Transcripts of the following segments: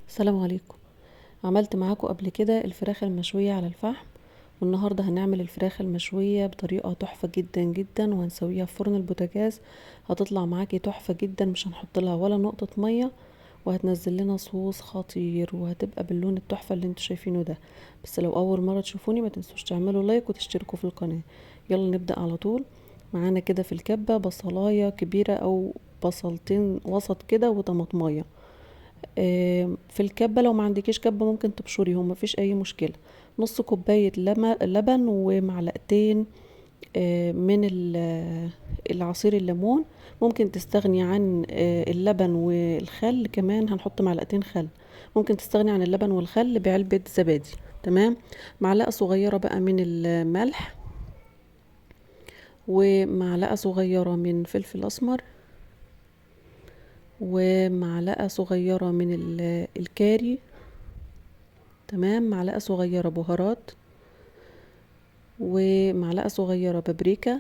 السلام عليكم. عملت معاكم قبل كده الفراخ المشوية على الفحم، والنهاردة هنعمل الفراخ المشوية بطريقة تحفة جدا جدا، وهنسويها في فرن البوتاجاز. هتطلع معاكي تحفة جدا، مش هنحط لها ولا نقطة مية، وهتنزل لنا صوص خطير، وهتبقى باللون التحفة اللي انتوا شايفينه ده. بس لو اول مرة تشوفوني ما تنسوش تعملوا لايك وتشتركوا في القناة. يلا نبدأ على طول. معانا كده في الكبة بصلاية كبيرة او بصلتين وسط كده وطماطمية. في الكبة لو ما عندكيش كبة ممكن تبشريهم، مفيش اي مشكلة. نص كوباية لبن ومعلقتين من العصير الليمون. ممكن تستغني عن اللبن والخل، كمان هنحط معلقتين خل. ممكن تستغني عن اللبن والخل بعلبة زبادي. تمام. معلقة صغيرة بقى من الملح، ومعلقة صغيرة من فلفل اسمر، ومعلقة صغيرة من الكاري. تمام. معلقة صغيرة بهارات، ومعلقة صغيرة بابريكا،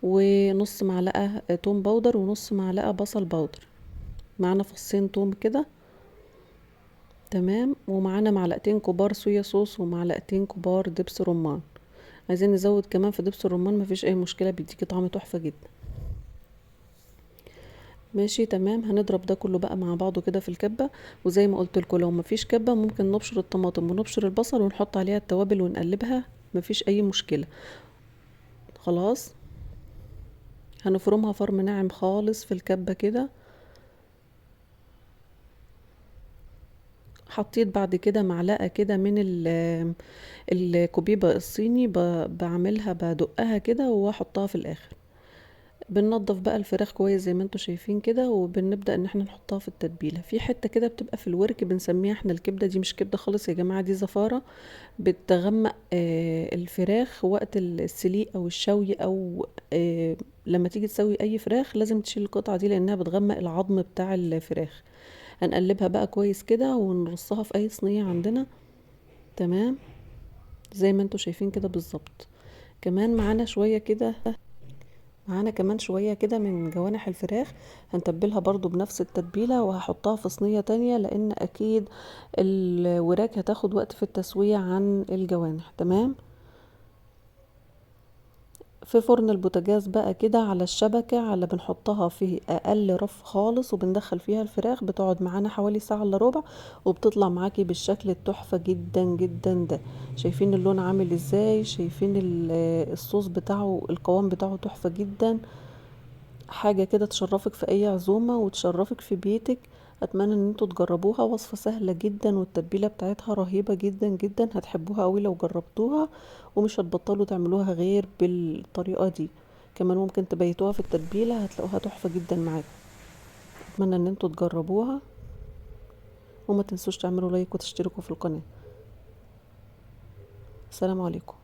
ونص معلقة توم باودر، ونص معلقة بصل باودر. معانا فصين توم كده. تمام. ومعانا معلقتين كبار صويا صوص، ومعلقتين كبار دبس رمان. عايزين نزود كمان في دبس الرمان مفيش اي مشكلة، بيديكي طعم تحفة جدا. ماشي تمام. هنضرب ده كله بقى مع بعضه كده في الكبة. وزي ما قلت لكم، لو مفيش كبة ممكن نبشر الطماطم ونبشر البصل ونحط عليها التوابل ونقلبها، مفيش اي مشكلة. خلاص. هنفرمها فرم ناعم خالص في الكبة كده. حطيت بعد كده معلقة كده من الكوبيبة الصيني، بعملها بدقها كده واحطها في الاخر. بننضف بقى الفراخ كويس زي ما انتوا شايفين كده، وبنبدأ ان احنا نحطها في التتبيلة. في حتة كده بتبقى في الورك بنسميها احنا الكبدة، دي مش كبدة خالص يا جماعة، دي زفارة. بتغمق الفراخ وقت السليق او الشوي، او لما تيجي تسوي اي فراخ لازم تشيل القطعة دي لانها بتغمق العظم بتاع الفراخ. هنقلبها بقى كويس كده ونرصها في اي صينية عندنا. تمام. زي ما انتوا شايفين كده بالظبط. كمان معانا كمان شوية كده من جوانح الفراخ. هنتبلها برضو بنفس التتبيلة، وهحطها في صينية تانية لان اكيد الوراك هتاخد وقت في التسوية عن الجوانح. تمام. في فرن البوتاجاز بقى كده على الشبكة، على بنحطها في اقل رف خالص، وبندخل فيها الفراخ، بتقعد معانا حوالي ساعة الا ربع، وبتطلع معاكي بالشكل التحفة جدا جدا ده. شايفين اللون عامل ازاي؟ شايفين الصوص بتاعه، القوام بتاعه تحفة جدا. حاجة كده تشرفك في اي عزومة وتشرفك في بيتك. اتمنى ان انتوا تجربوها. وصفة سهلة جدا، والتتبيلة بتاعتها رهيبة جدا جدا، هتحبوها قوي لو جربتوها، ومش هتبطلوا تعملوها غير بالطريقة دي. كمان ممكن تبيتوها في التتبيلة هتلاقوها تحفة جدا معاكم. اتمنى ان انتوا تجربوها، وما تنسوش تعملوا لايك وتشتركوا في القناة. السلام عليكم.